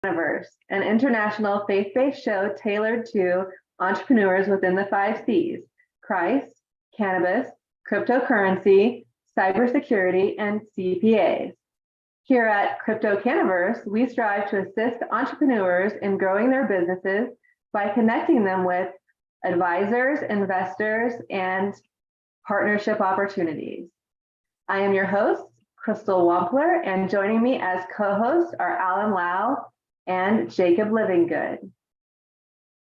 CryptoCannaVerse, an international faith-based show tailored to entrepreneurs within the 5 C's: Christ, cannabis, cryptocurrency, cybersecurity, and CPAs. Here at CryptoCannaVerse, we strive to assist entrepreneurs in growing their businesses by connecting them with advisors, investors, and partnership opportunities. I am your host, Crystal Wampler, and joining me as co-hosts are Alan Lau and Jacob Livingood.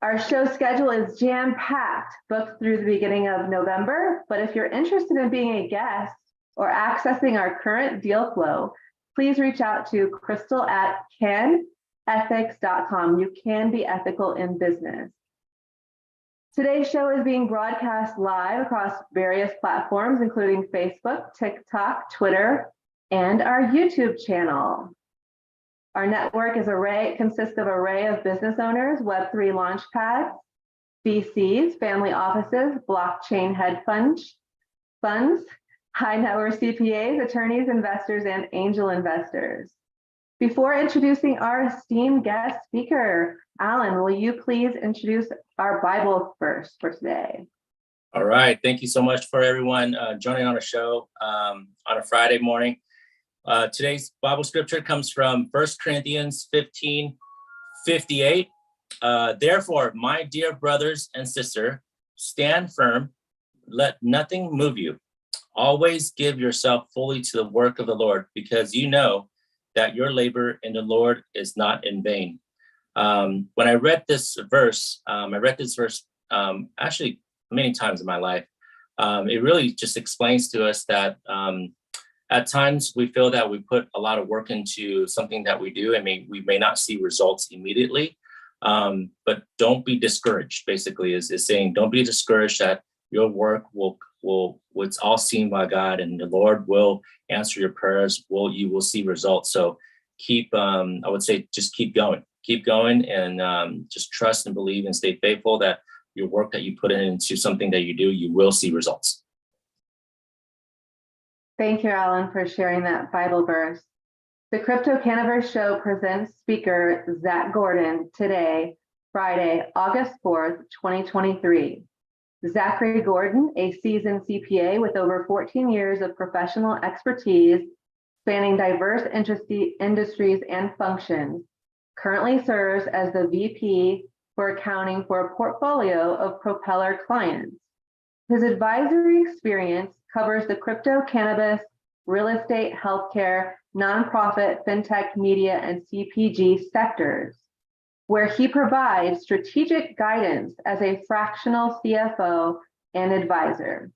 Our show schedule is jam-packed, booked through the beginning of November, but if you're interested in being a guest or accessing our current deal flow, please reach out to Crystal at cannethics.com. You can be ethical in business. Today's show is being broadcast live across various platforms, including Facebook, TikTok, Twitter, and our YouTube channel. Our network consists of an array of business owners, Web3 launchpads, VCs, family offices, blockchain hedge funds, high net worth CPAs, attorneys, investors, and angel investors. Before introducing our esteemed guest speaker, Alan, will you please introduce our Bible verse for today? All right. Thank you so much for everyone joining on our show on a Friday morning. Today's Bible scripture comes from 1 Corinthians 15:58. Therefore, my dear brothers and sisters, stand firm. Let nothing move you. Always give yourself fully to the work of the Lord, because you know that your labor in the Lord is not in vain. When I read this verse, actually many times in my life. It really just explains to us that at times we feel that we put a lot of work into something that we do. I mean, we may not see results immediately, but don't be discouraged, basically, is saying, don't be discouraged that your work it's all seen by God, and the Lord will answer your prayers. You will see results. So I would say, just keep going, and just trust and believe and stay faithful that your work that you put into something that you do, you will see results. Thank you, Alan, for sharing that Bible verse. The CryptoCannaVerse Show presents speaker Zach Gordon today, Friday, August 4th, 2023. Zachary Gordon, a seasoned CPA with over 14 years of professional expertise spanning diverse industries and functions, currently serves as the VP for accounting for a portfolio of Propeller clients. His advisory experience covers the crypto, cannabis, real estate, healthcare, nonprofit, fintech, media, and CPG sectors, where he provides strategic guidance as a fractional CFO and advisor.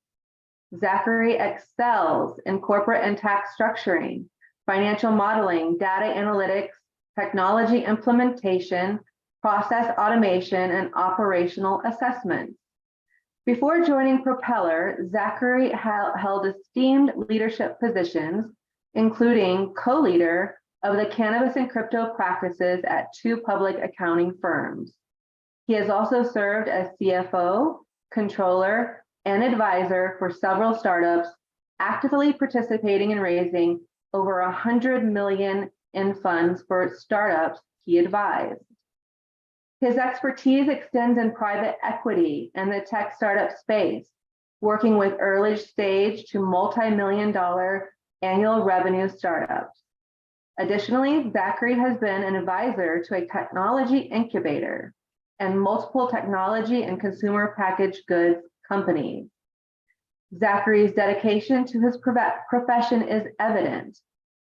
Zachary excels in corporate and tax structuring, financial modeling, data analytics, technology implementation, process automation, and operational assessment. Before joining Propeller, Zachary held esteemed leadership positions, including co-leader of the cannabis and crypto practices at 2 public accounting firms. He has also served as CFO, controller, and advisor for several startups, actively participating in raising over $100 million in funds for startups he advised. His expertise extends in private equity and the tech startup space, working with early stage to multi-million-dollar annual revenue startups. Additionally, Zachary has been an advisor to a technology incubator and multiple technology and consumer packaged goods companies. Zachary's dedication to his profession is evident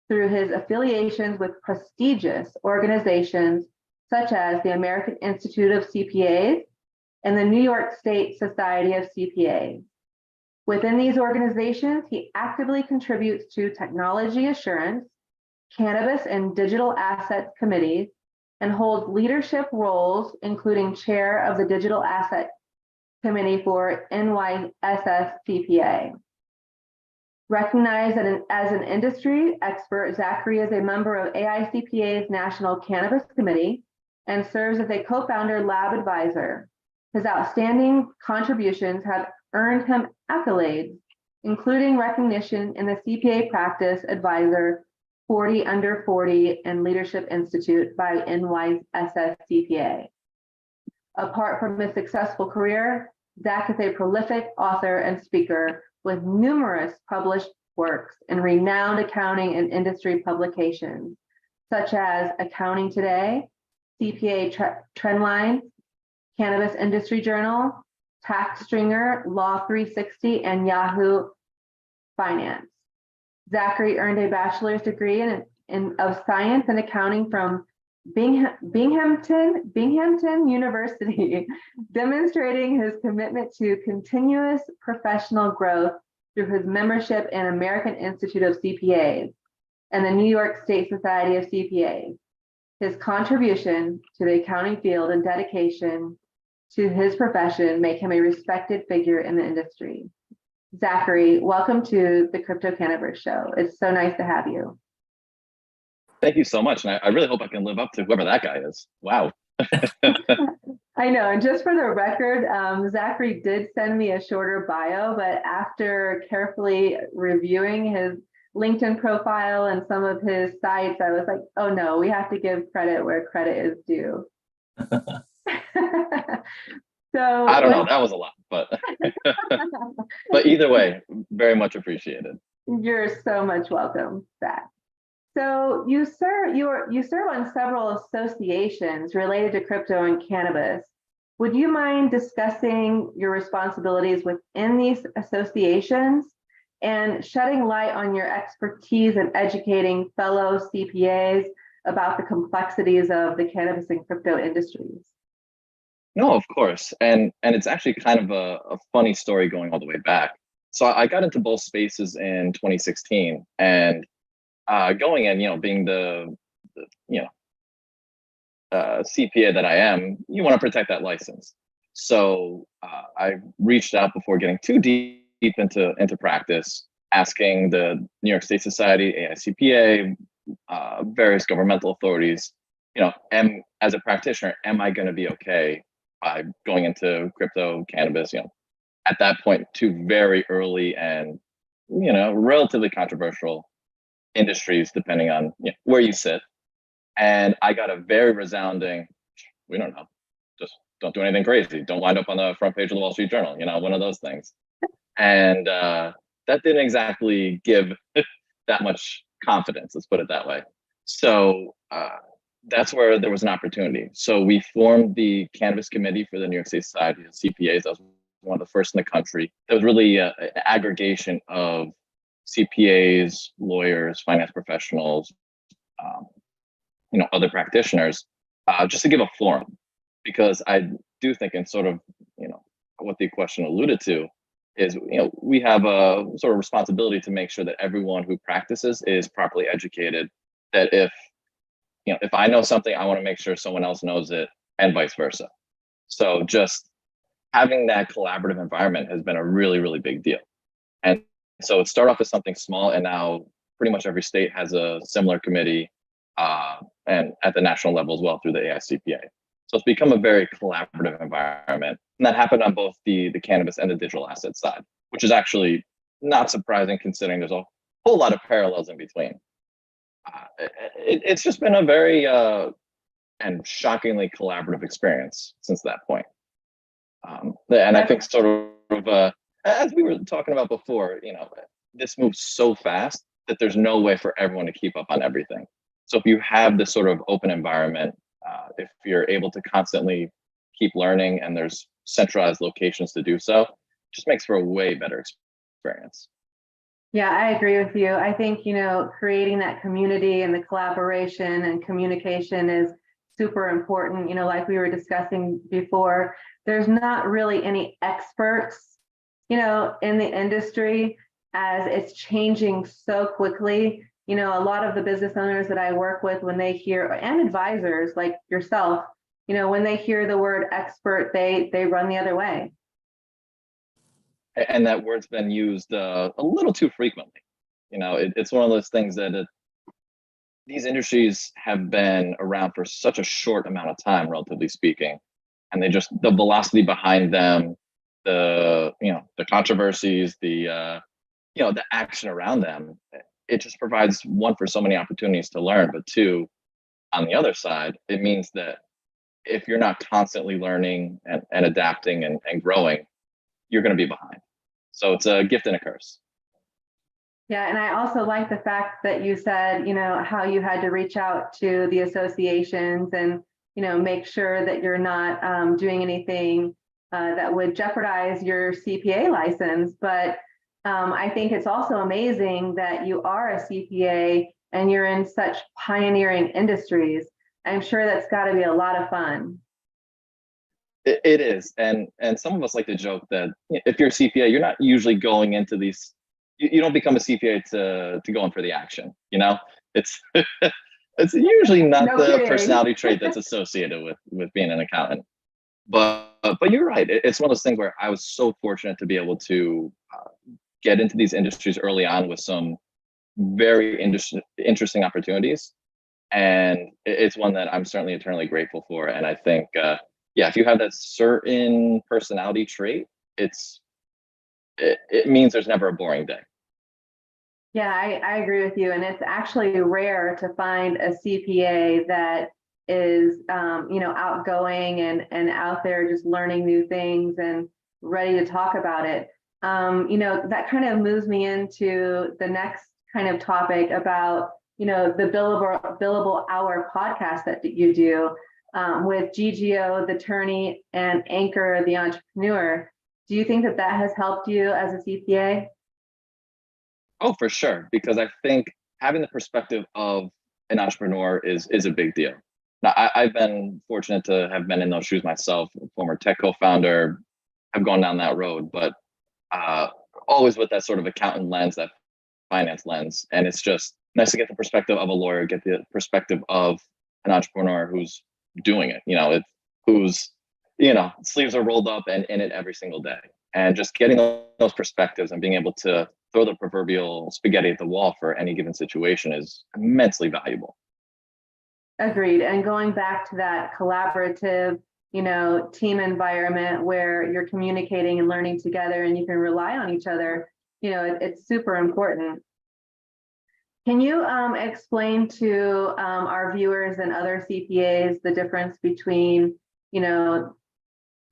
through his affiliations with prestigious organizations such as the American Institute of CPAs and the New York State Society of CPAs. Within these organizations, he actively contributes to technology assurance, cannabis and digital assets committees, and holds leadership roles, including chair of the Digital Asset Committee for NYSS CPA. Recognized as an industry expert, Zachary is a member of AICPA's National Cannabis Committee and serves as a co-founder lab advisor. His outstanding contributions have earned him accolades, including recognition in the CPA Practice Advisor 40 Under 40 and Leadership Institute by NYSS CPA. Apart from his successful career, Zach is a prolific author and speaker with numerous published works in renowned accounting and industry publications, such as Accounting Today, CPA Trendline, Cannabis Industry Journal, Tax Stringer, Law 360, and Yahoo Finance. Zachary earned a bachelor's degree of science and accounting from Binghamton University, demonstrating his commitment to continuous professional growth through his membership in American Institute of CPAs and the New York State Society of CPAs. His contribution to the accounting field and dedication to his profession make him a respected figure in the industry. Zachary, welcome to the CryptoCannaVerse Show. It's so nice to have you. Thank you so much. And I really hope I can live up to whoever that guy is. Wow. I know. And just for the record, Zachary did send me a shorter bio, but after carefully reviewing his LinkedIn profile and some of his sites, I was like, oh no, we have to give credit where credit is due. So I don't know, that was a lot, but but either way, very much appreciated. You're so much welcome, Zach. So you serve on several associations related to crypto and cannabis. Would you mind discussing your responsibilities within these associations and shedding light on your expertise in educating fellow CPAs about the complexities of the cannabis and crypto industries? No, of course. And it's actually kind of a funny story going all the way back. So I got into both spaces in 2016, and going in, being the CPA that I am, you want to protect that license. So I reached out before getting too deep into practice, asking the New York State Society, AICPA, various governmental authorities, as a practitioner, am I going to be okay by going into crypto, cannabis, at that point, two very early and, relatively controversial industries, depending on where you sit. And I got a very resounding, we don't know, just don't do anything crazy. Don't wind up on the front page of the Wall Street Journal, one of those things. And that didn't exactly give that much confidence, let's put it that way. So that's where there was an opportunity. So we formed the Cannabis Committee for the New York State Society of CPAs. That was one of the first in the country. That was really an aggregation of CPAs, lawyers, finance professionals, other practitioners, just to give a forum. Because I do think, and sort of, what the question alluded to, is we have a sort of responsibility to make sure that everyone who practices is properly educated. That if I know something, I want to make sure someone else knows it, and vice versa. So just having that collaborative environment has been a really, really big deal. And so it started off as something small, and now pretty much every state has a similar committee, and at the national level as well through the AICPA. So it's become a very collaborative environment. And that happened on both the cannabis and the digital asset side, which is actually not surprising considering there's a whole lot of parallels in between. It's just been a very and shockingly collaborative experience since that point. And I think sort of, as we were talking about before, this moves so fast that there's no way for everyone to keep up on everything. So if you have this sort of open environment, if you're able to constantly keep learning and there's centralized locations to do so, it just makes for a way better experience. Yeah, I agree with you. I think, creating that community and the collaboration and communication is super important. Like we were discussing before, there's not really any experts, in the industry, as it's changing so quickly. A lot of the business owners that I work with, when they hear, and advisors like yourself, when they hear the word expert, they run the other way. And that word's been used a little too frequently. It's one of those things that these industries have been around for such a short amount of time, relatively speaking, and the velocity behind them, the controversies, the action around them, it just provides, one, for so many opportunities to learn, but two, on the other side, it means that if you're not constantly learning and adapting and growing, you're going to be behind. So it's a gift and a curse. Yeah, and I also like the fact that you said, how you had to reach out to the associations and, make sure that you're not doing anything that would jeopardize your CPA license. But I think it's also amazing that you are a CPA and you're in such pioneering industries. I'm sure that's got to be a lot of fun. It is. And some of us like to joke that if you're a CPA, you're not usually going into these, you don't become a CPA to go in for the action. It's it's usually not No the kidding. personality trait that's associated with being an accountant. But you're right. It's one of those things where I was so fortunate to be able to get into these industries early on with some very interesting opportunities. And it's one that I'm certainly eternally grateful for. And I think, if you have that certain personality trait, it means there's never a boring day. Yeah, I agree with you. And it's actually rare to find a CPA that is, outgoing and out there just learning new things and ready to talk about it. That kind of moves me into the next kind of topic about, the billable hour podcast that you do with GGO, the attorney, and Anchor, the entrepreneur. Do you think that has helped you as a CPA? Oh, for sure. Because I think having the perspective of an entrepreneur is a big deal. Now, I've been fortunate to have been in those shoes myself, former tech co-founder, have gone down that road, but always with that sort of accountant lens, that finance lens. And it's just nice to get the perspective of a lawyer, get the perspective of an entrepreneur who's doing it, who's, sleeves are rolled up and in it every single day. And just getting those perspectives and being able to throw the proverbial spaghetti at the wall for any given situation is immensely valuable. Agreed. And going back to that collaborative, team environment where you're communicating and learning together and you can rely on each other, it's super important. Can you explain to our viewers and other CPAs the difference between,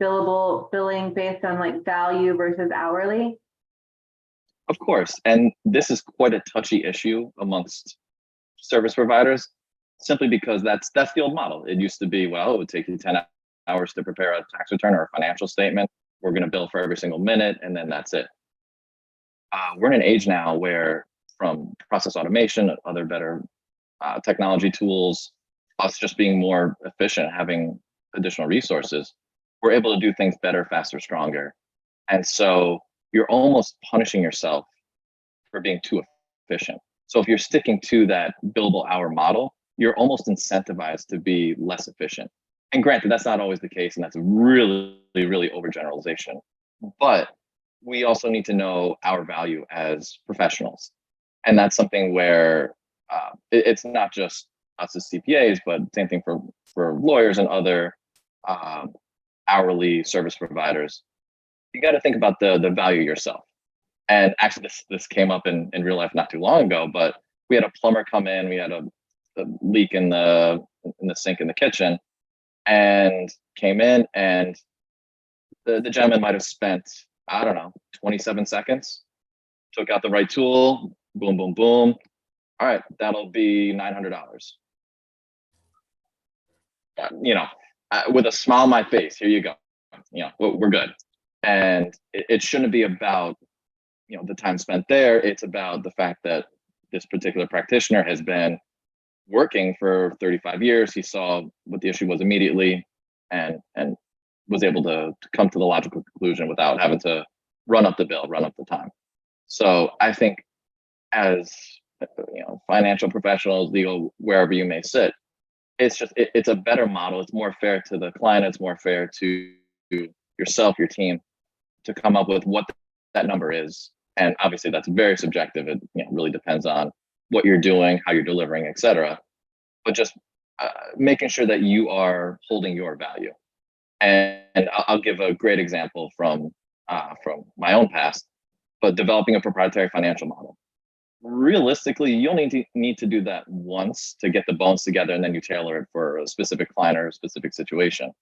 billing based on like value versus hourly? Of course. And this is quite a touchy issue amongst service providers, simply because that's the old model. It used to be, well, it would take you 10 hours to prepare a tax return or a financial statement. We're going to bill for every single minute, and then that's it. We're in an age now where, from process automation, other better technology tools, us just being more efficient, having additional resources, we're able to do things better, faster, stronger. And so you're almost punishing yourself for being too efficient. So if you're sticking to that billable hour model, you're almost incentivized to be less efficient. And granted, that's not always the case, and that's a really, really overgeneralization. But we also need to know our value as professionals. And that's something where it's not just us as CPAs, but same thing for lawyers and other hourly service providers. You got to think about the value yourself. And actually, this came up in real life not too long ago, but we had a plumber come in. We had a leak in the sink in the kitchen, and came in, and the gentleman might have spent, I don't know, 27 seconds, took out the right tool, boom, boom, boom. All right, that'll be $900. With a smile on my face, here you go. We're good. And it shouldn't be about, the time spent there. It's about the fact that this particular practitioner has been working for 35 years. He saw what the issue was immediately and was able to come to the logical conclusion without having to run up the bill, run up the time. So I think as financial professionals, legal, wherever you may sit, it's a better model. It's more fair to the client. It's more fair to yourself, your team, to come up with what that number is. And obviously that's very subjective. It really depends on what you're doing, how you're delivering, et cetera. But just making sure that you are holding your value. And I'll give a great example from my own past, but developing a proprietary financial model. realistically, you only need to do that once to get the bones together, and then you tailor it for a specific client or a specific situation.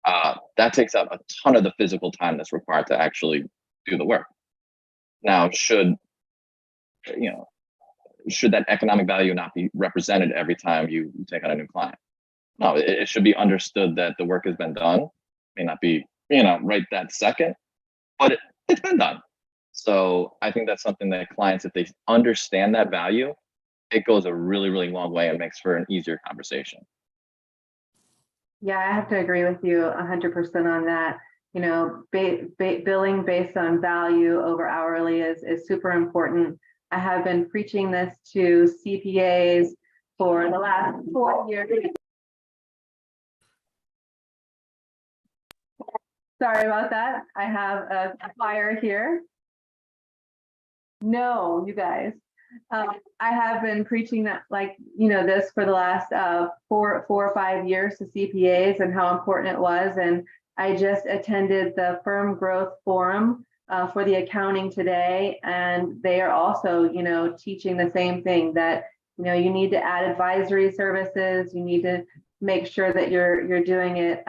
That takes out a ton of the physical time that's required to actually do the work. Now, should that economic value not be represented every time you take on a new client? No, it should be understood that the work has been done. May not be, right that second, but it's been done. So I think that's something that clients, if they understand that value, it goes a really, really long way and makes for an easier conversation. Yeah, I have to agree with you 100% on that. Billing based on value over hourly is super important. I have been preaching this to CPAs for the last 4 years. Sorry about that. I have a fire here. No, you guys. I have been preaching that, this for the last 4 or 5 years to CPAs and how important it was. And I just attended the Firm Growth Forum for the accounting today, and they are also, teaching the same thing, that you need to add advisory services. You need to make sure that you're doing it.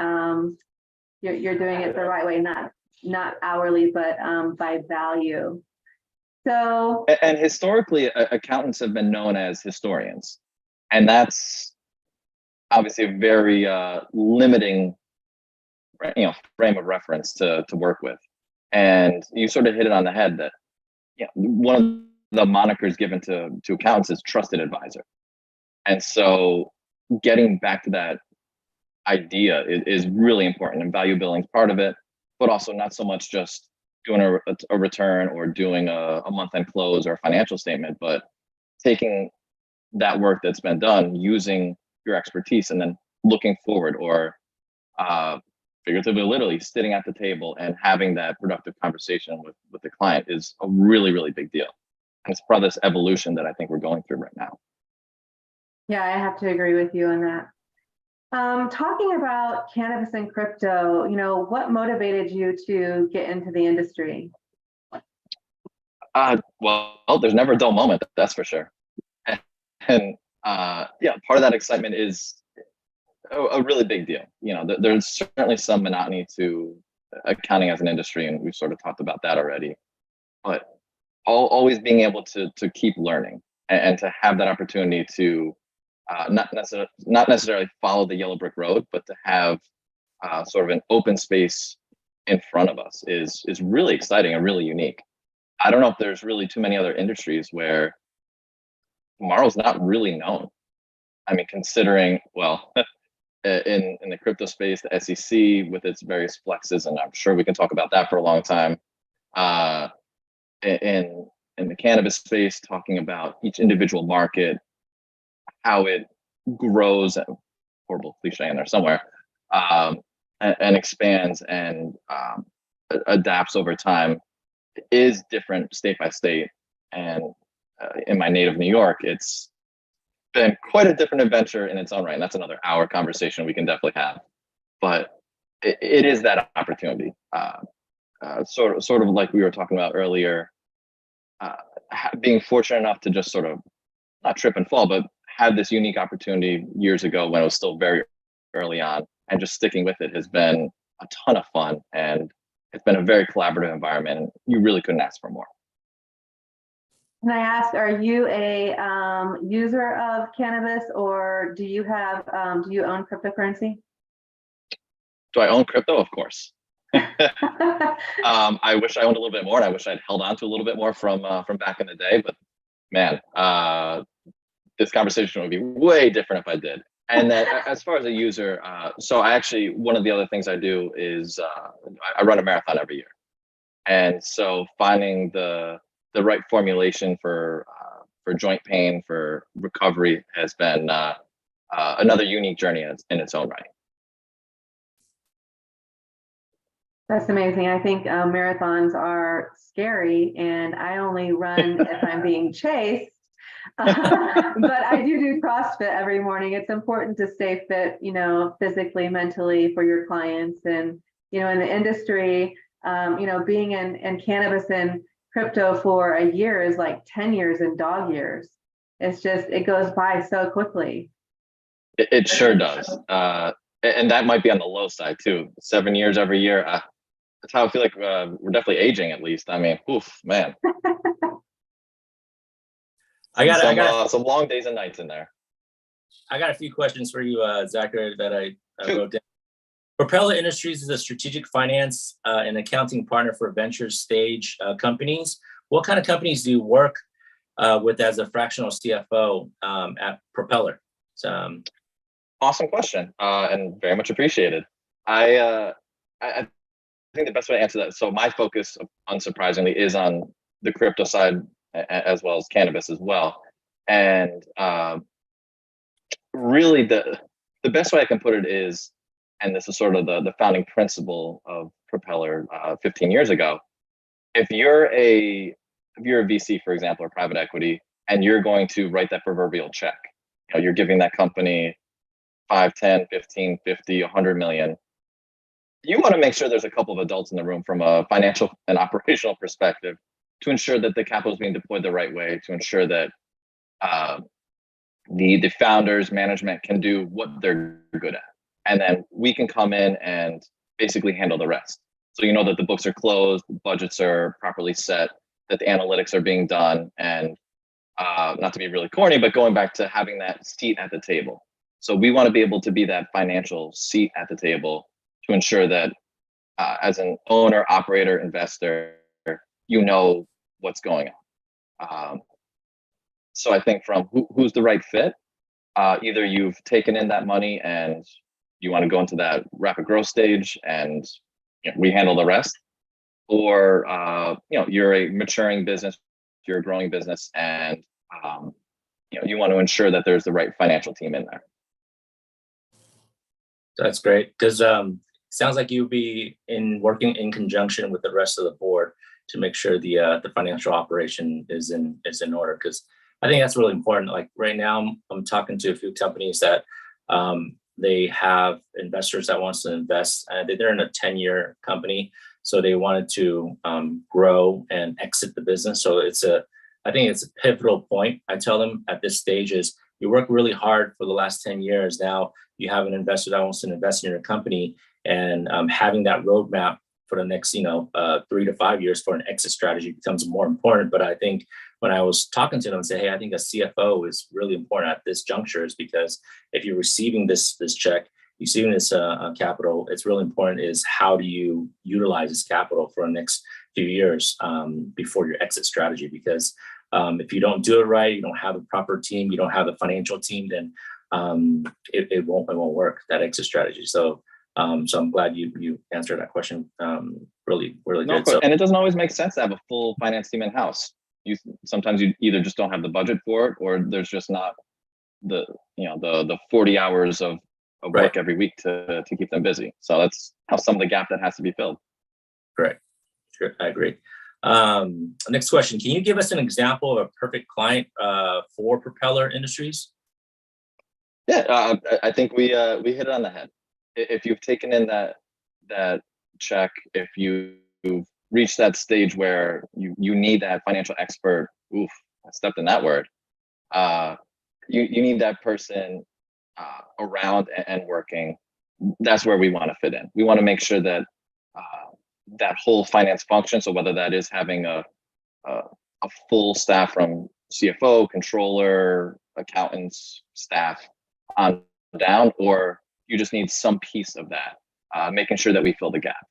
You're doing it the right way, not hourly, but by value. So, and historically, accountants have been known as historians, and that's obviously a very limiting, frame of reference to work with. And you sort of hit it on the head that, one of the monikers given to accountants is trusted advisor. And so, getting back to that idea is really important, and value billing is part of it, but also not so much just doing a return or doing a month-end close or a financial statement, but taking that work that's been done, using your expertise, and then looking forward, or figuratively, literally sitting at the table and having that productive conversation with the client is a really, really big deal. And it's part of this evolution that I think we're going through right now. Yeah, I have to agree with you on that. Talking about cannabis and crypto, what motivated you to get into the industry? Well, there's never a dull moment, that's for sure. And part of that excitement is a really big deal. There's certainly some monotony to accounting as an industry, and we've sort of talked about that already. But always being able to keep learning and to have that opportunity to not necessarily follow the yellow brick road, but to have sort of an open space in front of us is really exciting and really unique. I don't know if there's really too many other industries where tomorrow's not really known. I mean, considering, well, in the crypto space, the SEC with its various flexes, and I'm sure we can talk about that for a long time. In the cannabis space, talking about each individual market, how it grows, horrible cliche in there somewhere, and expands and adapts over time is different state by state. And in my native New York, it's been quite a different adventure in its own right. And that's another hour conversation we can definitely have. But it is that opportunity, sort of like we were talking about earlier, being fortunate enough to just sort of not trip and fall, but had this unique opportunity years ago when it was still very early on, and just sticking with it has been a ton of fun, and it's been a very collaborative environment, and you really couldn't ask for more. Can I ask, are you a user of cannabis, or do you own cryptocurrency? Do I own crypto? Of course. I wish I owned a little bit more, and I wish I'd held on to a little bit more from back in the day, but man, this conversation would be way different if I did. And then as far as a user, so I actually, one of the other things I do is I run a marathon every year. And so finding the right formulation for joint pain, for recovery, has been another unique journey in its own right. That's amazing. I think marathons are scary, and I only run if I'm being chased. But I do CrossFit every morning. It's important to stay fit, physically, mentally, for your clients. And, in the industry, being in cannabis and crypto for a year is like 10 years in dog years. It's just, it goes by so quickly. It sure does. And that might be on the low side too. 7 years every year. That's how I feel like we're definitely aging, at least. I mean, oof, man. I got some long days and nights in there. I got a few questions for you, Zachary, that I wrote down. Propeller Industries is a strategic finance and accounting partner for venture stage companies. What kind of companies do you work with as a fractional CFO at Propeller? Awesome question, and very much appreciated. I think the best way to answer that. So my focus, unsurprisingly, is on the crypto side as well as cannabis as well. And really, the best way I can put it is, and this is sort of the founding principle of Propeller 15 years ago. If you're a VC, for example, or private equity, and you're going to write that proverbial check, you're giving that company 5, 10, 15, 50, 100 million. You want to make sure there's a couple of adults in the room from a financial and operational perspective to ensure that the capital is being deployed the right way, to ensure that the founders, management can do what they're good at. And then we can come in and basically handle the rest. So you know that the books are closed, the budgets are properly set, that the analytics are being done, and not to be really corny, but going back to having that seat at the table. So we want to be able to be that financial seat at the table to ensure that as an owner, operator, investor, you know what's going on. So I think from who's the right fit, either you've taken in that money and you want to go into that rapid growth stage and we handle the rest, or you're a maturing business, you're a growing business, and you want to ensure that there's the right financial team in there. That's great, because sounds like you'll be working in conjunction with the rest of the board to make sure the financial operation is in order. Because I think that's really important. Like right now, I'm talking to a few companies that they have investors that wants to invest, and they're in a 10-year company, so they wanted to grow and exit the business. So I think it's a pivotal point. I tell them at this stage is you work really hard for the last 10 years. Now you have an investor that wants to invest in your company, and having that roadmap for the next 3 to 5 years for an exit strategy becomes more important. But I think when I was talking to them, say, hey, I think a CFO is really important at this juncture, is because if you're receiving this check, receiving this capital, it's really important is how do you utilize this capital for the next few years before your exit strategy? Because if you don't do it right, you don't have the proper team, you don't have the financial team, then it won't work, that exit strategy. So I'm glad you answered that question. Really good. And it doesn't always make sense to have a full finance team in house. Sometimes you either just don't have the budget for it, or there's just not the 40 hours of work every week to keep them busy. So that's how some of the gap that has to be filled. Correct. Sure, I agree. Next question. Can you give us an example of a perfect client for Propeller Industries? Yeah, I think we hit it on the head. If you've taken in that check, if you've reached that stage where you need that financial expert, I stepped in that word. You need that person around and working. That's where we want to fit in. We want to make sure that that whole finance function, so whether that is having a full staff from CFO, controller, accountants, staff on down, or you just need some piece of that, making sure that we fill the gap.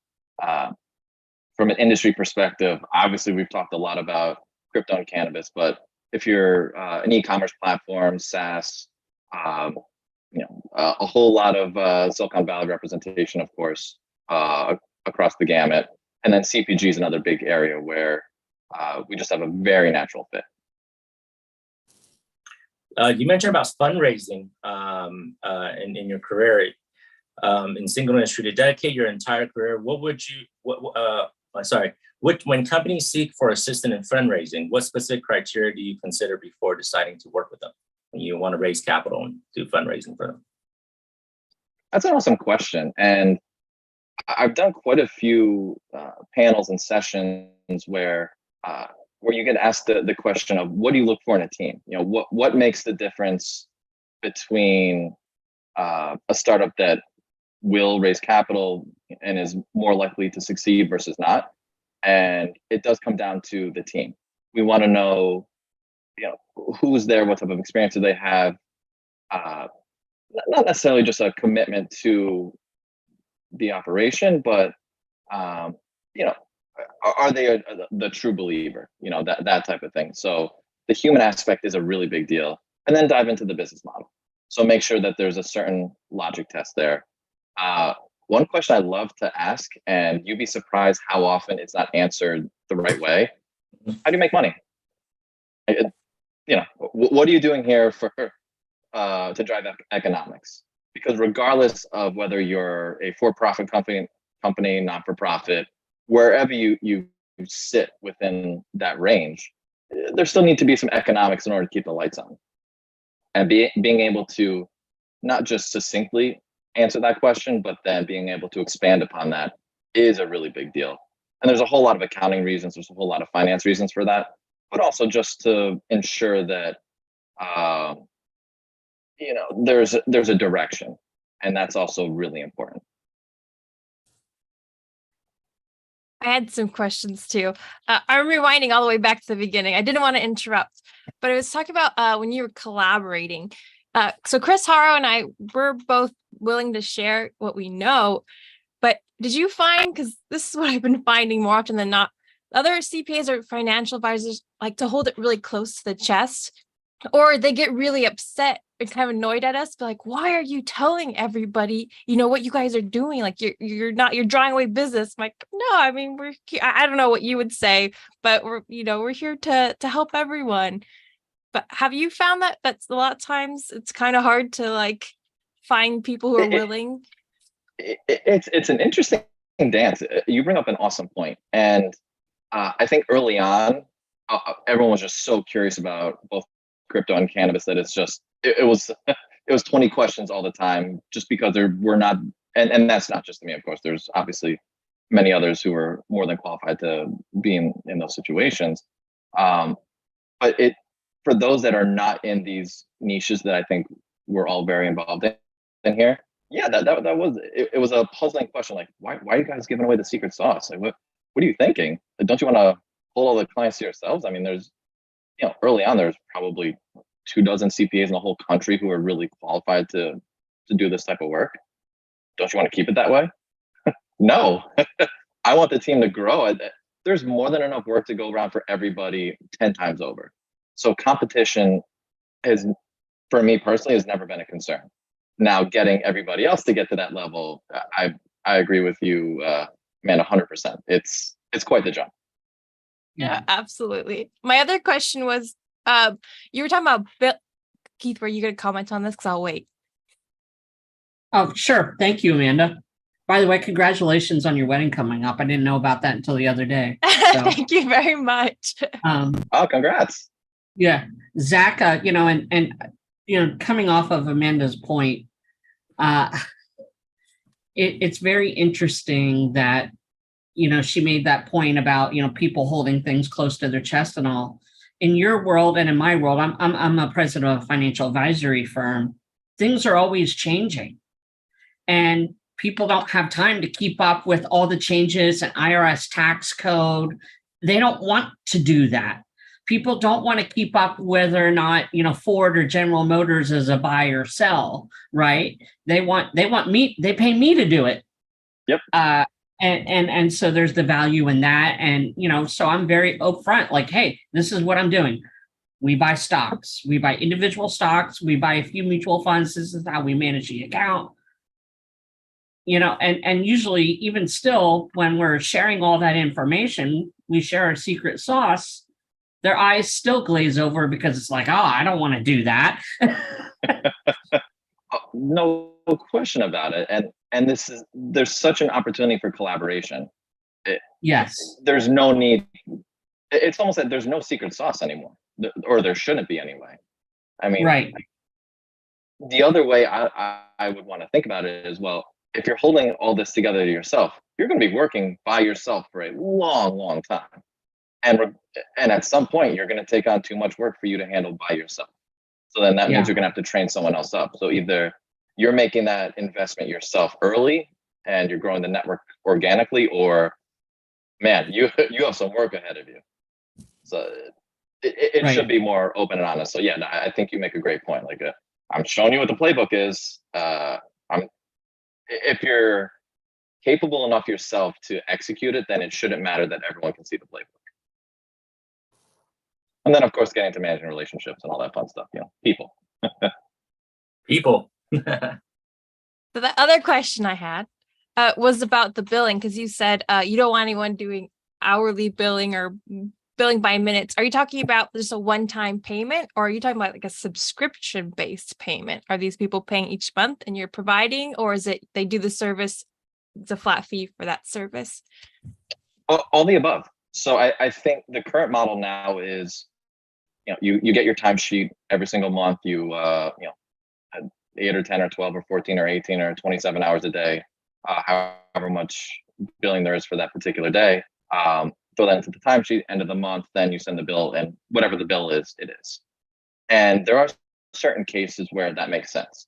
From an industry perspective, obviously we've talked a lot about crypto and cannabis, but if you're an e-commerce platform, SaaS, a whole lot of Silicon Valley representation, of course, across the gamut. And then CPG is another big area where we just have a very natural fit. You mentioned about fundraising in your career in single industry. To dedicate your entire career, when companies seek for assistance in fundraising, what specific criteria do you consider before deciding to work with them when you want to raise capital and do fundraising for them? That's an awesome question. And I've done quite a few panels and sessions where where you get asked the question of what do you look for in a team? You know, what makes the difference between a startup that will raise capital and is more likely to succeed versus not? And it does come down to the team. We want to know, you know, who's there, what type of experience do they have, not necessarily just a commitment to the operation, but you know, are they the true believer? You know, that type of thing. So the human aspect is a really big deal, and then dive into the business model. So make sure that there's a certain logic test there. One question I love to ask, and you'd be surprised how often it's not answered the right way. How do you make money? You know, what are you doing here for to drive economics? Because regardless of whether you're a for-profit company, not-for-profit, wherever you sit within that range, there still need to be some economics in order to keep the lights on. And being able to not just succinctly answer that question, but then being able to expand upon that is a really big deal. And there's a whole lot of accounting reasons, there's a whole lot of finance reasons for that, but also just to ensure that you know, there's a direction, and that's also really important. I had some questions too. I'm rewinding all the way back to the beginning. I didn't want to interrupt, but I was talking about when you were collaborating. So Chris Haro and I, we're both willing to share what we know, but did you find, because this is what I've been finding more often than not, other CPAs or financial advisors like to hold it really close to the chest, or they get really upset and kind of annoyed at us, but like, why are you telling everybody, you know, what you guys are doing? Like you're drawing away business. I'm like, no, I mean, I don't know what you would say, but we're here to help everyone. But have you found that that's a lot of times it's kind of hard to like find people who are willing? It's an interesting dance. You bring up an awesome point. And I think early on, everyone was just so curious about both crypto and cannabis that it was 20 questions all the time, just because there were not, and that's not just me, of course, there's obviously many others who are more than qualified to be in those situations. But for those that are not in these niches that I think we're all very involved in here, yeah, that was it was a puzzling question. Like, why are you guys giving away the secret sauce? Like, what are you thinking? Don't you want to hold all the clients to yourselves? I mean, there's, you know, early on, there's probably 24 CPAs in the whole country who are really qualified to do this type of work. Don't you want to keep it that way? No, I want the team to grow. There's more than enough work to go around for everybody 10 times over. So competition for me personally, has never been a concern. Now, getting everybody else to get to that level, I agree with you, man, 100%. It's quite the jump. Yeah, absolutely. My other question was, you were talking about Bill. Keith, were you going to comment on this? Because I'll wait. Oh, sure. Thank you, Amanda. By the way, congratulations on your wedding coming up. I didn't know about that until the other day. So, thank you very much. Oh, congrats. Yeah, Zach, and coming off of Amanda's point, it's very interesting that, she made that point about, people holding things close to their chest and all. In your world and in my world, I'm a president of a financial advisory firm. Things are always changing, and people don't have time to keep up with all the changes in IRS tax code. They don't want to do that. People don't want to keep up whether or not, Ford or General Motors is a buy or sell, right? They want me, they pay me to do it. Yep. And so there's the value in that. And, so I'm very upfront, like, hey, this is what I'm doing. We buy stocks, we buy individual stocks, we buy a few mutual funds. This is how we manage the account. And usually even still, when we're sharing all that information, we share our secret sauce. Their eyes still glaze over because it's like, oh, I don't want to do that. No question about it. And there's such an opportunity for collaboration. Yes. There's no need. It's almost like there's no secret sauce anymore, or there shouldn't be anyway. I mean, right. The other way I would want to think about it is, well, if you're holding all this together to yourself, you're going to be working by yourself for a long, long time. And at some point, you're going to take on too much work for you to handle by yourself. So then that means you're going to have to train someone else up. So either you're making that investment yourself early and you're growing the network organically, or man, you have some work ahead of you. So it Right. should be more open and honest. So yeah, no, I think you make a great point. Like I'm showing you what the playbook is. If you're capable enough yourself to execute it, then it shouldn't matter that everyone can see the playbook. And then of course, getting to managing relationships and all that fun stuff, people. People. So the other question I had was about the billing, because you said you don't want anyone doing hourly billing or billing by minutes. Are you talking about just a one-time payment, or are you talking about like a subscription-based payment? Are these people paying each month and you're providing, or is it they do the service, it's a flat fee for that service? All the above. So I think the current model now is, you get your timesheet every single month. You 8 or 10 or 12 or 14 or 18 or 27 hours a day, however much billing there is for that particular day. Throw that into the timesheet, end of the month, then you send the bill, and whatever the bill is, it is. And there are certain cases where that makes sense.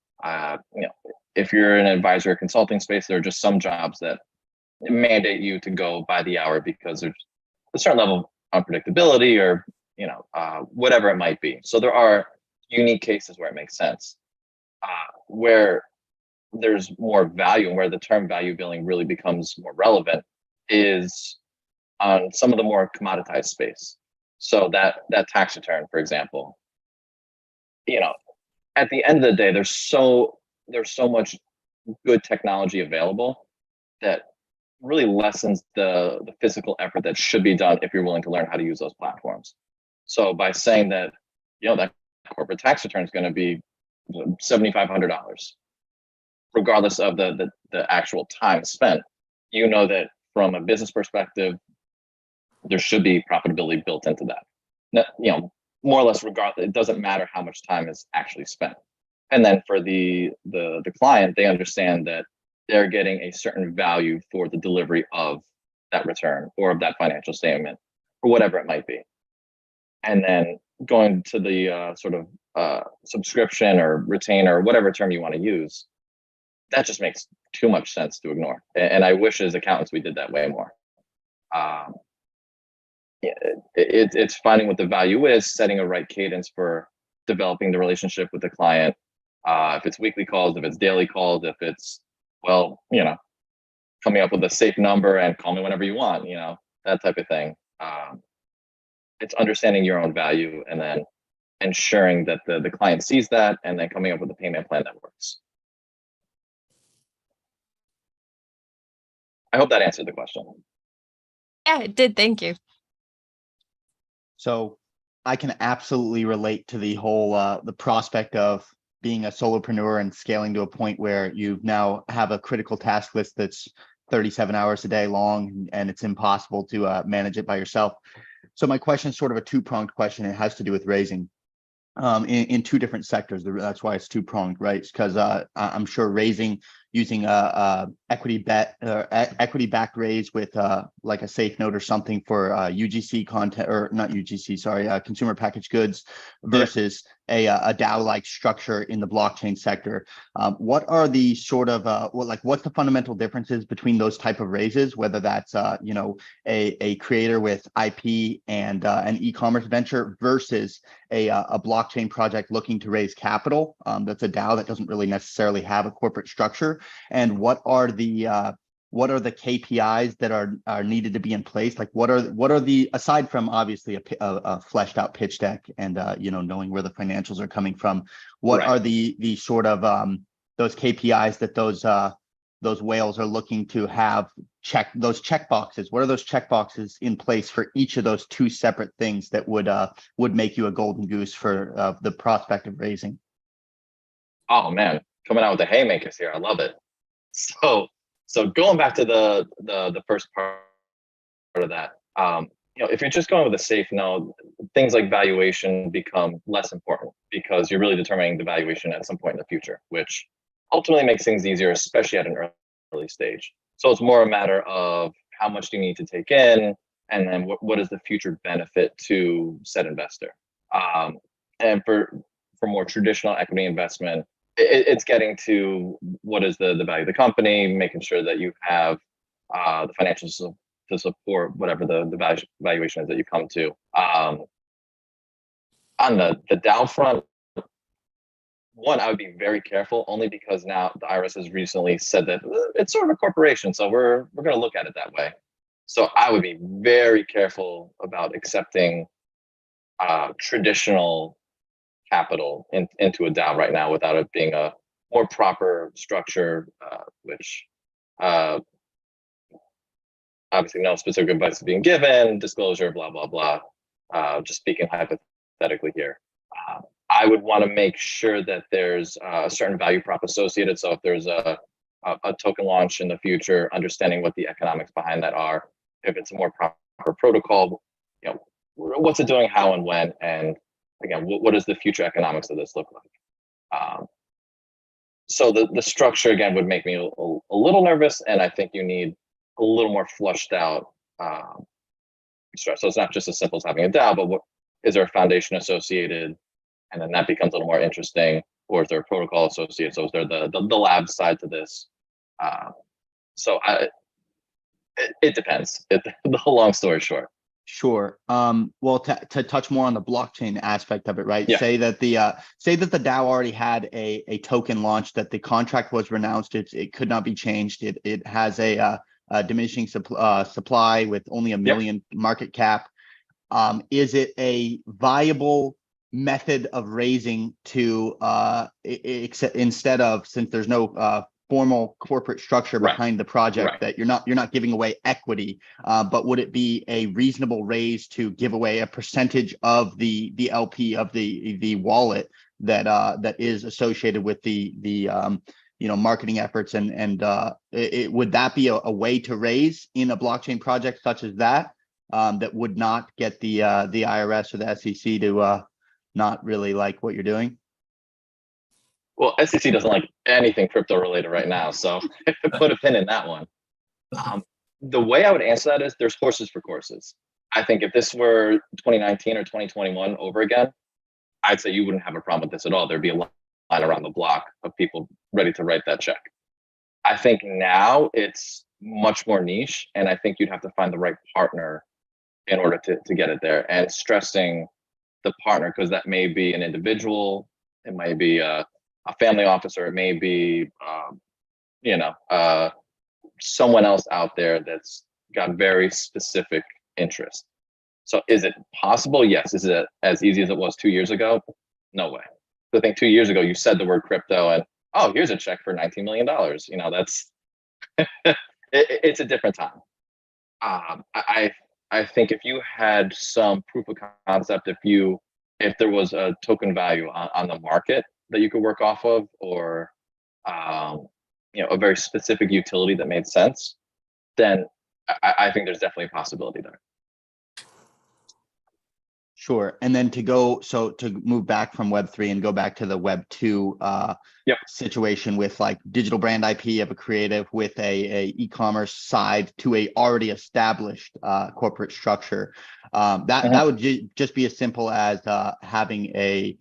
If you're in an advisory or consulting space, there are just some jobs that mandate you to go by the hour because there's a certain level of unpredictability or whatever it might be. So there are unique cases where it makes sense. Where there's more value and where the term value billing really becomes more relevant is on some of the more commoditized space. So that tax return, for example, at the end of the day, there's so much good technology available that really lessens the physical effort that should be done if you're willing to learn how to use those platforms. So by saying that, that corporate tax return is going to be $7,500, regardless of the actual time spent, that from a business perspective, there should be profitability built into that. More or less, regardless, it doesn't matter how much time is actually spent. And then for the client, they understand that they're getting a certain value for the delivery of that return or of that financial statement or whatever it might be. And then going to the sort of subscription or retainer or whatever term you want to use, that just makes too much sense to ignore. And I wish as accountants we did that way more. It's finding what the value is, setting a right cadence for developing the relationship with the client. If it's weekly calls, if it's daily calls, if it's, coming up with a safe number and call me whenever you want, that type of thing. It's understanding your own value and then ensuring that the client sees that and then coming up with a payment plan that works. I hope that answered the question. Yeah, it did. Thank you. So I can absolutely relate to the whole the prospect of being a solopreneur and scaling to a point where you now have a critical task list that's 37 hours a day long and it's impossible to manage it by yourself. So my question is sort of a two-pronged question. It has to do with raising in two different sectors. That's why it's two-pronged, right? Because I'm sure raising using equity backed raise with like a safe note or something for UGC content, or not UGC, sorry, consumer packaged goods versus a DAO-like structure in the blockchain sector. What are the sort of what's the fundamental differences between those type of raises, whether that's a creator with IP and an e-commerce venture versus a blockchain project looking to raise capital that's a DAO that doesn't really necessarily have a corporate structure? And what are the KPIs that are needed to be in place? Like what are the, aside from obviously a fleshed out pitch deck and knowing where the financials are coming from, what are the sort of those KPIs that those whales are looking to have those check boxes? What are those check boxes in place for each of those two separate things that would make you a golden goose for the prospect of raising? Oh man, coming out with the haymakers here. I love it. So going back to the first part of that, if you're just going with a safe note, things like valuation become less important because you're really determining the valuation at some point in the future, which ultimately makes things easier, especially at an early stage. So it's more a matter of how much do you need to take in and then what is the future benefit to said investor. And for more traditional equity investment, it's getting to what is the value of the company, making sure that you have the financials to support whatever the valuation is that you come to. On the DAO front, one, I would be very careful, only because now the IRS has recently said that it's sort of a corporation, so we're going to look at it that way. So I would be very careful about accepting traditional capital into a DAO right now without it being a more proper structure, which obviously no specific advice is being given, disclosure, blah, blah, blah. Just speaking hypothetically here. I would want to make sure that there's a certain value prop associated. So if there's a token launch in the future, understanding what the economics behind that are, if it's a more proper protocol, what's it doing, how and when, and again, what does the future economics of this look like? So the structure again would make me a little nervous, and I think you need a little more flushed out structure. So it's not just as simple as having a DAO, but what is there a foundation associated? And then that becomes a little more interesting. Or is there a protocol associated? So is there the lab side to this? It depends. The long story short. Sure. Well, to touch more on the blockchain aspect of it, right? Yeah. Say that the DAO already had a token launch, that the contract was renounced. It could not be changed. It has a diminishing supply with only 1 million market cap. Is it a viable method of raising to instead of, since there's no formal corporate structure behind the project, that you're not giving away equity, but would it be a reasonable raise to give away a percentage of the LP of the wallet that is associated with the marketing efforts, and would that be a way to raise in a blockchain project such as that that would not get the IRS or the SEC to not really like what you're doing? Well, SEC doesn't like anything crypto related right now, so put a pin in that one. The way I would answer that is there's horses for courses. I think if this were 2019 or 2021 over again, I'd say you wouldn't have a problem with this at all. There'd be a line around the block of people ready to write that check. I think now it's much more niche, and I think you'd have to find the right partner in order to get it there. And stressing the partner, because that may be an individual, it may be a family officer, it may be someone else out there that's got very specific interest. So is it possible? Yes. Is it as easy as it was 2 years ago? No way. I think 2 years ago you said the word crypto and, oh, here's a check for $19 million. That's it's a different time. I think if you had some proof of concept, if there was a token value on the market that you could work off of, or a very specific utility that made sense, then I think there's definitely a possibility there. Sure. And then to move back from Web3 and go back to the Web2 situation with like digital brand IP of a creative with a e-commerce side to a already established corporate structure. That would just be as simple as having a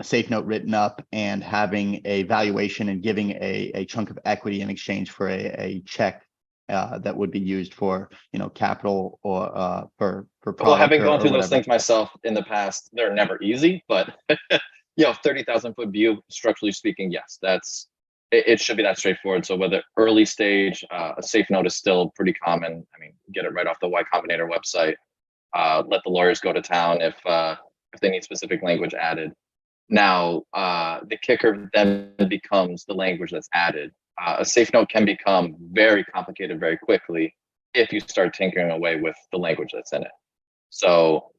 safe note written up and having a valuation and giving a chunk of equity in exchange for a check that would be used for capital or for product. Well, having gone through whatever. those things myself in the past, they're never easy, but 30,000 foot view, structurally speaking, yes, it should be that straightforward. So whether early stage, a safe note is still pretty common. I mean, get it right off the Y Combinator website. Let the lawyers go to town if they need specific language added. Now, the kicker then becomes the language that's added. A safe note can become very complicated very quickly if you start tinkering away with the language that's in it. So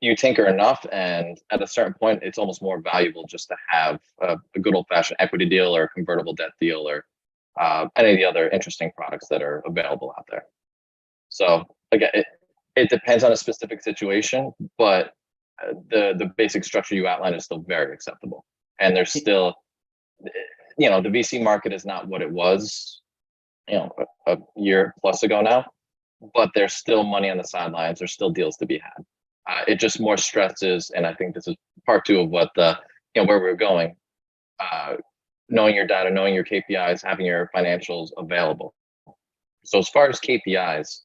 you tinker enough, and at a certain point, it's almost more valuable just to have a good old-fashioned equity deal or a convertible debt deal or any of the other interesting products that are available out there. So again, it depends on a specific situation, but the basic structure you outlined is still very acceptable. And there's still, the VC market is not what it was, a year plus ago now, but there's still money on the sidelines. There's still deals to be had. It just more stresses, and I think this is part two of what the, where we're going. Knowing your data, knowing your KPIs, having your financials available. So as far as KPIs,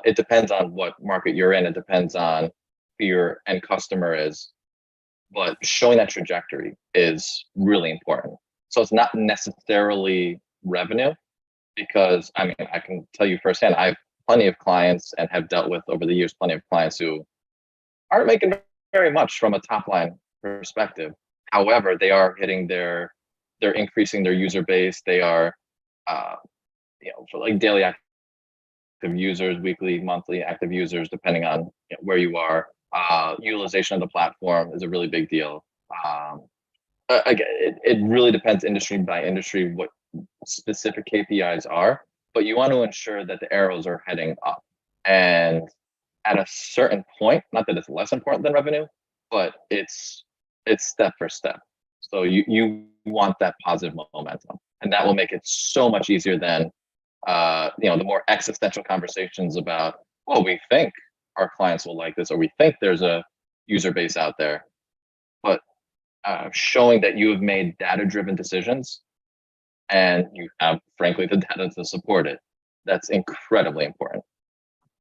it depends on what market you're in. It depends on who your end customer is, but showing that trajectory is really important. So it's not necessarily revenue, because I can tell you firsthand, I have plenty of clients and have dealt with over the years plenty of clients who aren't making very much from a top line perspective. However, they are hitting they're increasing their user base. They are, for like daily active users, weekly, monthly active users, depending on where you are. Utilization of the platform is a really big deal. Again, it really depends industry by industry what specific KPIs are, but you want to ensure that the arrows are heading up. And at a certain point, not that it's less important than revenue, but it's step for step. So you want that positive momentum, and that will make it so much easier than the more existential conversations about, well, we think our clients will like this, or we think there's a user base out there. But showing that you have made data-driven decisions and you have, frankly, the data to support it, that's incredibly important.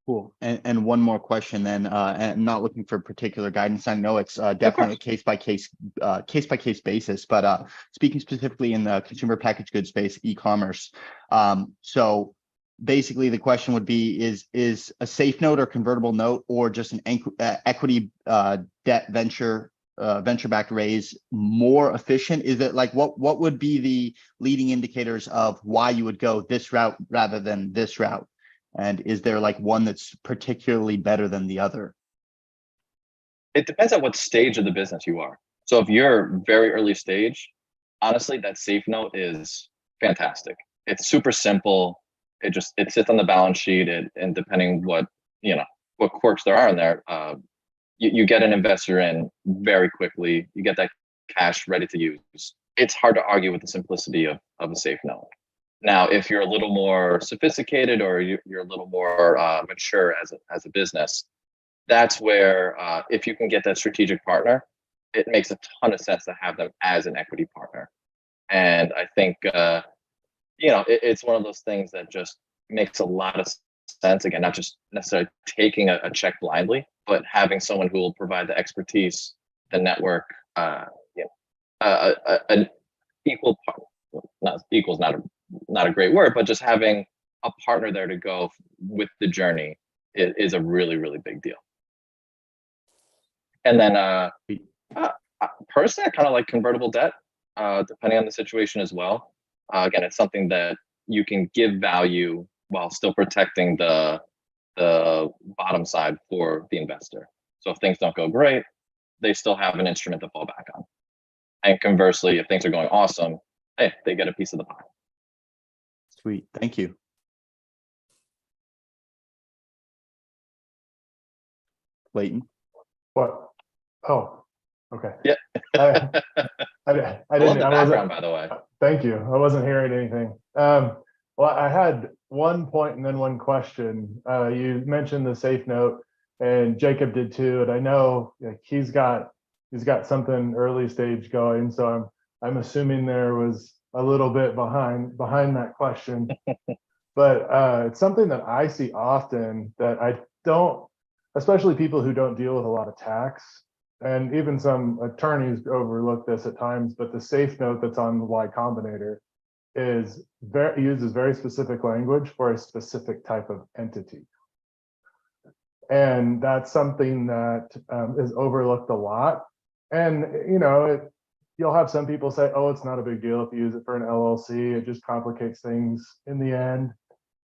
Cool. And one more question then, and not looking for particular guidance. I know it's definitely a case by case basis, but speaking specifically in the consumer packaged goods space, e-commerce. So basically the question would be, is a safe note or convertible note, or just an equity debt venture-backed raise more efficient? Is it like, what would be the leading indicators of why you would go this route rather than this route? And is there like one that's particularly better than the other? It depends on what stage of the business you are. So if you're very early stage, honestly, that safe note is fantastic. It's super simple. It sits on the balance sheet, and depending what quirks there are in there, you get an investor in very quickly. You get that cash ready to use. It's hard to argue with the simplicity of a safe note. Now, if you're a little more sophisticated, or you're a little more mature as a business, that's where if you can get that strategic partner, it makes a ton of sense to have them as an equity partner. And I think it's one of those things that just makes a lot of sense. Again, not just necessarily taking a check blindly, but having someone who will provide the expertise, the network, an equal partner. Not equal is not a great word, but just having a partner there to go with the journey is a really, really big deal. And then personally, I kind of like convertible debt, depending on the situation as well. Again, it's something that you can give value while still protecting the bottom side for the investor. So if things don't go great, they still have an instrument to fall back on. And conversely, if things are going awesome, hey, they get a piece of the pie. Sweet. Thank you. Clayton. What? Oh, okay. Yeah. I I love the background, by the way. Thank you. I wasn't hearing anything. Well, I had one point and then one question. You mentioned the safe note, and Jacob did too. And I know he's got something early stage going. So I'm assuming there was a little bit behind that question. But it's something that I see often that I don't, especially people who don't deal with a lot of tax, and even some attorneys overlook this at times, but the safe note that's on the Y Combinator uses very specific language for a specific type of entity. And that's something that is overlooked a lot. And, you'll have some people say, oh, it's not a big deal if you use it for an LLC. It just complicates things in the end.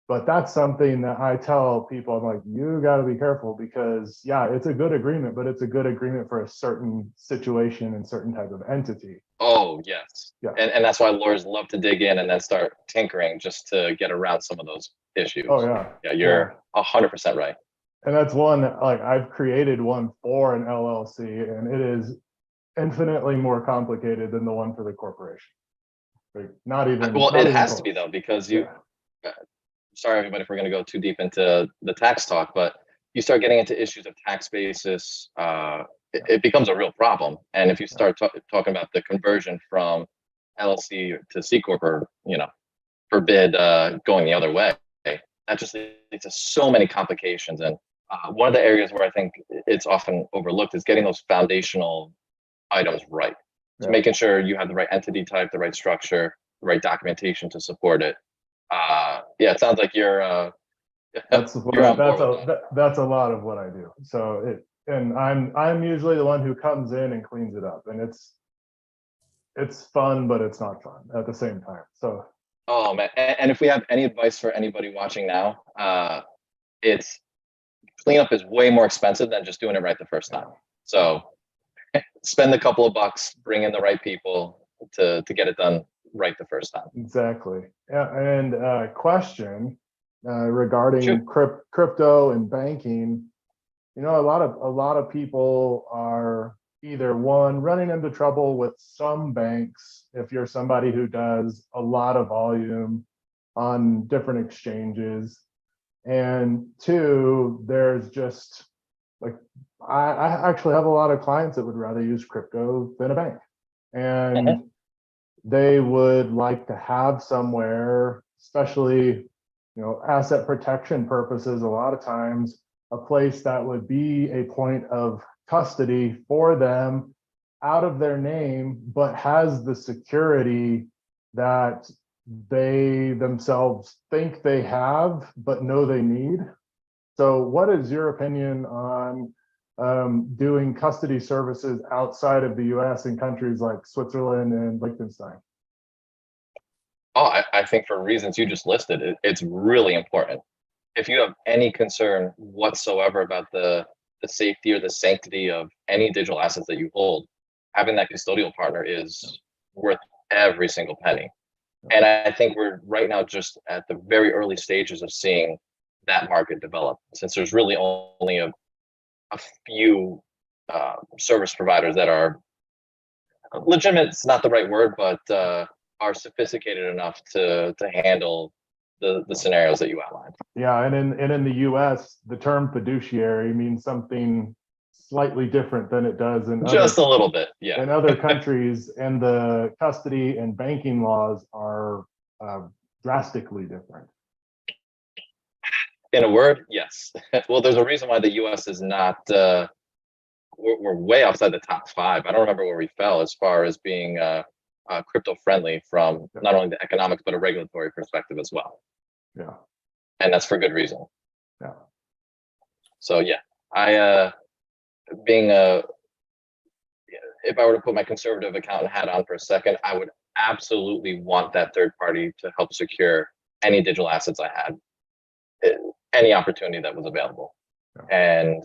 But that's something that I tell people, I'm like, you got to be careful, because yeah, it's a good agreement, but it's a good agreement for a certain situation and certain type of entity. Oh, yes. Yeah. And that's why lawyers love to dig in and then start tinkering just to get around some of those issues. Oh, yeah. Yeah, you're 100% right. And that's one, like I've created one for an LLC, and it is infinitely more complicated than the one for the corporation. Like, not even. Well, not it even has close. to be though, because sorry everybody if we're going to go too deep into the tax talk, but you start getting into issues of tax basis, it becomes a real problem. And if you start talking about the conversion from LLC to C corp, or forbid going the other way, that just leads to so many complications. And one of the areas where I think it's often overlooked is getting those foundational items right. So making sure you have the right entity type, the right structure, the right documentation to support it. It sounds like you're That's you're on board with that. that's a lot of what I do. So I'm usually the one who comes in and cleans it up, and it's fun, but it's not fun at the same time. So. Oh man, and if we have any advice for anybody watching now, it's cleanup is way more expensive than just doing it right the first time. So spend a couple of bucks, bring in the right people to get it done right the first time. Exactly. Yeah. And question regarding Sure. crypto and banking. A lot of people are either one, running into trouble with some banks if you're somebody who does a lot of volume on different exchanges, and two, there's just like I actually have a lot of clients that would rather use crypto than a bank, and they would like to have somewhere, especially asset protection purposes, a lot of times a place that would be a point of custody for them out of their name, but has the security that they themselves think they have, but know they need. So what is your opinion on doing custody services outside of the US in countries like Switzerland and Liechtenstein? Oh, I think for reasons you just listed, it's really important. If you have any concern whatsoever about the safety or the sanctity of any digital assets that you hold, having that custodial partner is worth every single penny. And I think we're right now just at the very early stages of seeing that market develop, since there's really only a few service providers that are legitimate. It's not the right word, but are sophisticated enough to handle the scenarios that you outlined. Yeah, and in the US, the term fiduciary means something slightly different than it does in just a little bit. Yeah. In other countries, and the custody and banking laws are drastically different. In a word, yes. Well, there's a reason why the US is not, we're way outside the top 5. I don't remember where we fell as far as being crypto friendly from not only the economics, but a regulatory perspective as well. Yeah. And that's for good reason. Yeah. So yeah, I being if I were to put my conservative accountant hat on for a second, I would absolutely want that third party to help secure any digital assets I had, any opportunity that was available. Yeah. And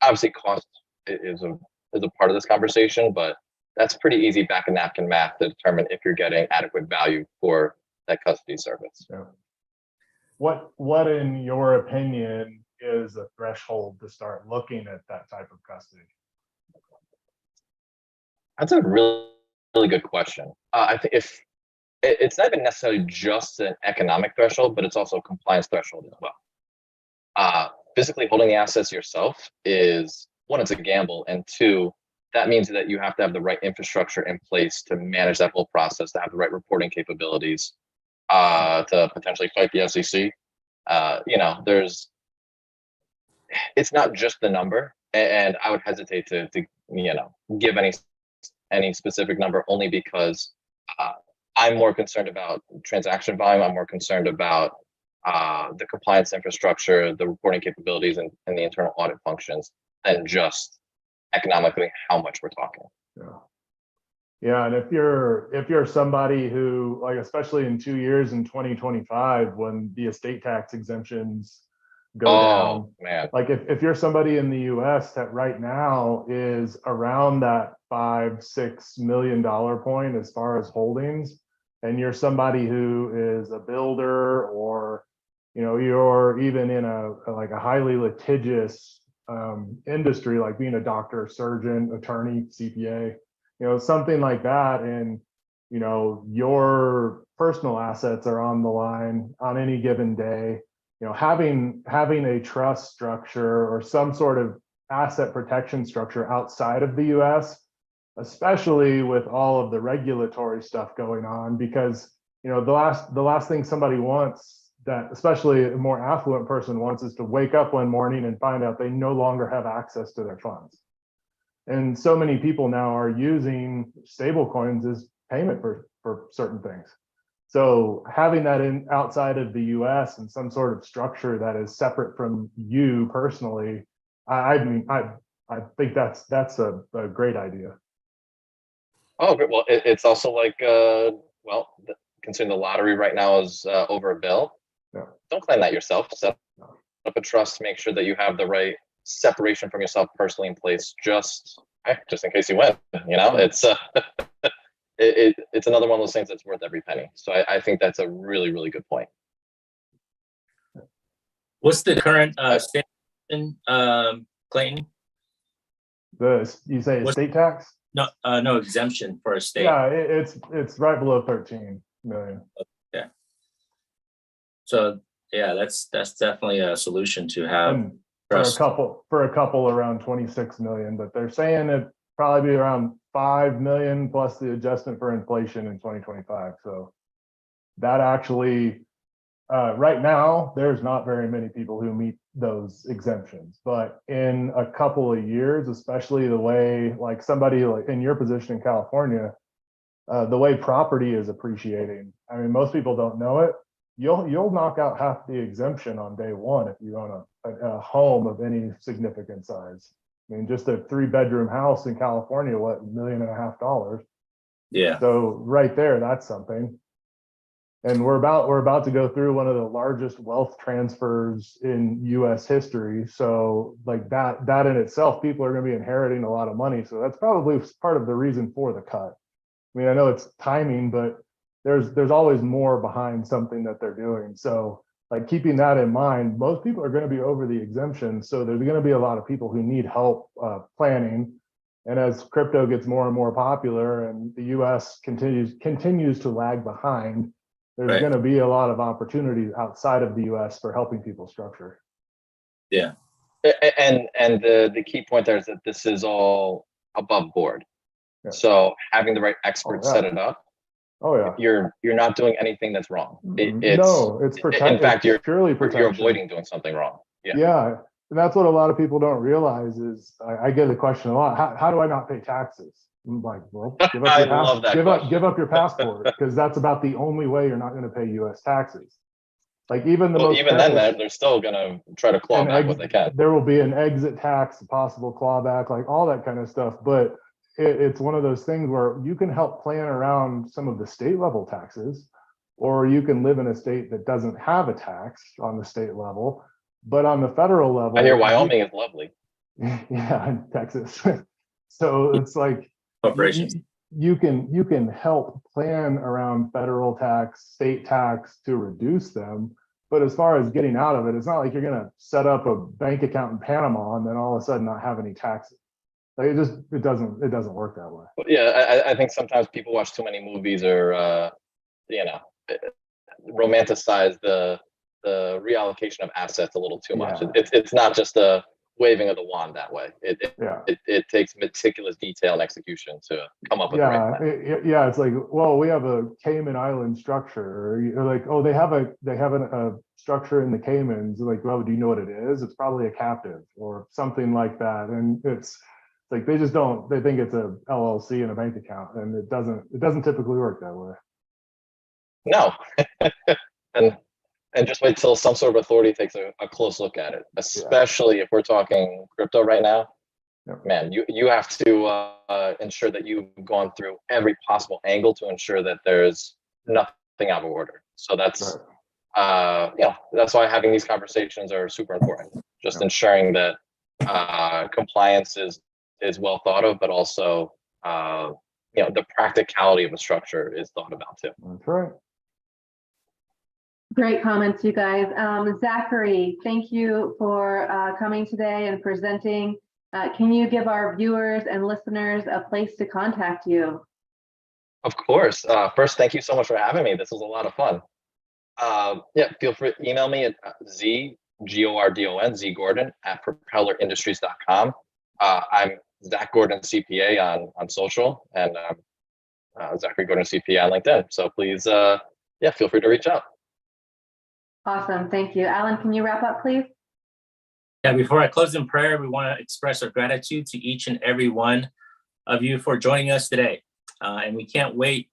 obviously cost is a part of this conversation, but that's pretty easy back of napkin math to determine if you're getting adequate value for that custody service. Yeah. What in your opinion is a threshold to start looking at that type of custody? That's a really, really good question. I think if it's not even necessarily just an economic threshold, but it's also a compliance threshold as well. Physically holding the assets yourself is, one, it's a gamble, and two, that means that you have to have the right infrastructure in place to manage that whole process, to have the right reporting capabilities, to potentially fight the SEC. It's not just the number, and I would hesitate to give any specific number, only because I'm more concerned about transaction volume. I'm more concerned about the compliance infrastructure, the reporting capabilities, and the internal audit functions, than just economically how much we're talking. Yeah, and if you're somebody who, like, especially in 2 years in 2025, when the estate tax exemptions go down, man, like if you're somebody in the US that right now is around that $5-6 million point as far as holdings, and you're somebody who is a builder, or you're even in a highly litigious industry, like being a doctor, surgeon, attorney, CPA, something like that, and you know, your personal assets are on the line on any given day. You know, having a trust structure or some sort of asset protection structure outside of the US, especially with all of the regulatory stuff going on, because, you know, the last thing somebody wants, that especially a more affluent person wants, is to wake up one morning and find out they no longer have access to their funds. And so many people now are using stable coins as payment for certain things. So having that in outside of the US and some sort of structure that is separate from you personally, I think that's a great idea. Oh, great. Well, it's also like, well, considering the lottery right now is over a bill. Yeah. Don't claim that yourself. Set up a trust. Make sure that you have the right separation from yourself personally in place, just in case you win. You know, it's it's another one of those things that's worth every penny. So I think that's a really, really good point. What's the current state in Clayton? You say estate tax? No exemption for a state. Yeah, it's right below 13 million. Yeah. So yeah, that's definitely a solution to have. And for a couple around 26 million, but they're saying it probably be around 5 million plus the adjustment for inflation in 2025. So that actually, right now, there's not very many people who meet those exemptions, but in a couple of years, especially the way, like somebody like in your position in California, the way property is appreciating. I mean, most people don't know it. You'll knock out half the exemption on day one if you own a home of any significant size. I mean, just a 3-bedroom house in California, what, $1.5 million? Yeah. So right there, that's something. And we're about to go through one of the largest wealth transfers in US history. So like that in itself, people are going to be inheriting a lot of money. So that's probably part of the reason for the cut. I mean, I know it's timing, but there's always more behind something that they're doing. So like keeping that in mind, most people are going to be over the exemption. So there's going to be a lot of people who need help planning. And as crypto gets more and more popular and the US continues to lag behind, there's going to be a lot of opportunities outside of the US for helping people structure. Yeah. And the key point there is that this is all above board. Yeah. So having the right experts set it up. Oh yeah. You're not doing anything that's wrong. It's protection. In fact, you're purely protection. You're avoiding doing something wrong. Yeah. Yeah. And that's what a lot of people don't realize is I get the question a lot. How do I not pay taxes? I'm like, well, give up your passport, because that's about the only way you're not going to pay US taxes. Like even then they're still going to try to claw back what they can. There will be an exit tax, a possible clawback, like all that kind of stuff. But it's one of those things where you can help plan around some of the state level taxes, or you can live in a state that doesn't have a tax on the state level. But on the federal level, I hear Wyoming is lovely. Yeah, in Texas. So it's like corporations. You can help plan around federal tax, state tax to reduce them. But as far as getting out of it, it's not like you're going to set up a bank account in Panama and then all of a sudden not have any taxes. Like it doesn't work that way. Yeah, I think sometimes people watch too many movies or romanticize the reallocation of assets a little too much. It's not just a waving of the wand that way. It takes meticulous detail and execution to come up with the right plan. It's like, well, we have a Cayman Island structure, or like, oh, they have a structure in the Caymans. Like, well, do you know what it is? It's probably a captive or something like that. And it's like they think it's a LLC and a bank account, and it doesn't typically work that way. No. And just wait till some sort of authority takes a close look at it, especially if we're talking crypto right now. Yep. Man, you have to ensure that you've gone through every possible angle to ensure that there's nothing out of order. So that's that's why having these conversations are super important. Just ensuring that compliance is well thought of, but also the practicality of a structure is thought about too. That's right. Great comments, you guys. Zachary, thank you for coming today and presenting. Can you give our viewers and listeners a place to contact you? Of course. First, thank you so much for having me. This was a lot of fun. Yeah, feel free to email me at Gordon at propellerindustries.com. I'm Zach Gordon CPA on social, and Zachary Gordon CPA on LinkedIn. So please, yeah, feel free to reach out. Awesome. Thank you. Alan, can you wrap up, please? Yeah, before I close in prayer, we want to express our gratitude to each and every one of you for joining us today. And we can't wait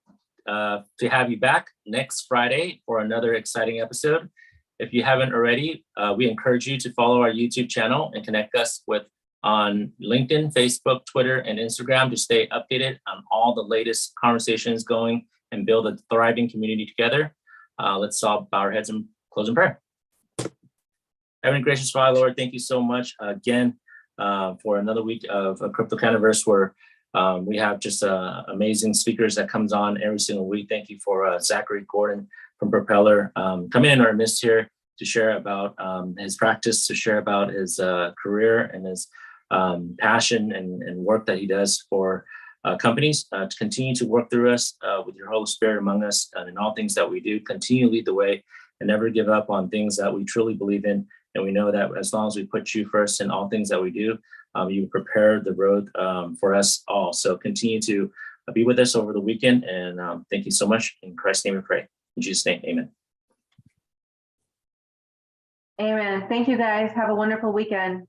to have you back next Friday for another exciting episode. If you haven't already, we encourage you to follow our YouTube channel and connect us with on LinkedIn, Facebook, Twitter, and Instagram to stay updated on all the latest conversations going and build a thriving community together. Let's all bow our heads and close in prayer. Heavenly gracious Father, Lord, thank you so much again for another week of CryptoCannaVerse, where we have just amazing speakers that comes on every single week. Thank you for Zachary Gordon from Propeller coming in our midst here to share about his practice, to share about his career and his passion and work that he does for companies, to continue to work through us with your Holy Spirit among us and in all things that we do. Continue to lead the way and never give up on things that we truly believe in. And we know that as long as we put you first in all things that we do, you prepare the road for us all. So continue to be with us over the weekend. And thank you so much. In Christ's name we pray. In Jesus' name, amen. Amen. Thank you, guys. Have a wonderful weekend.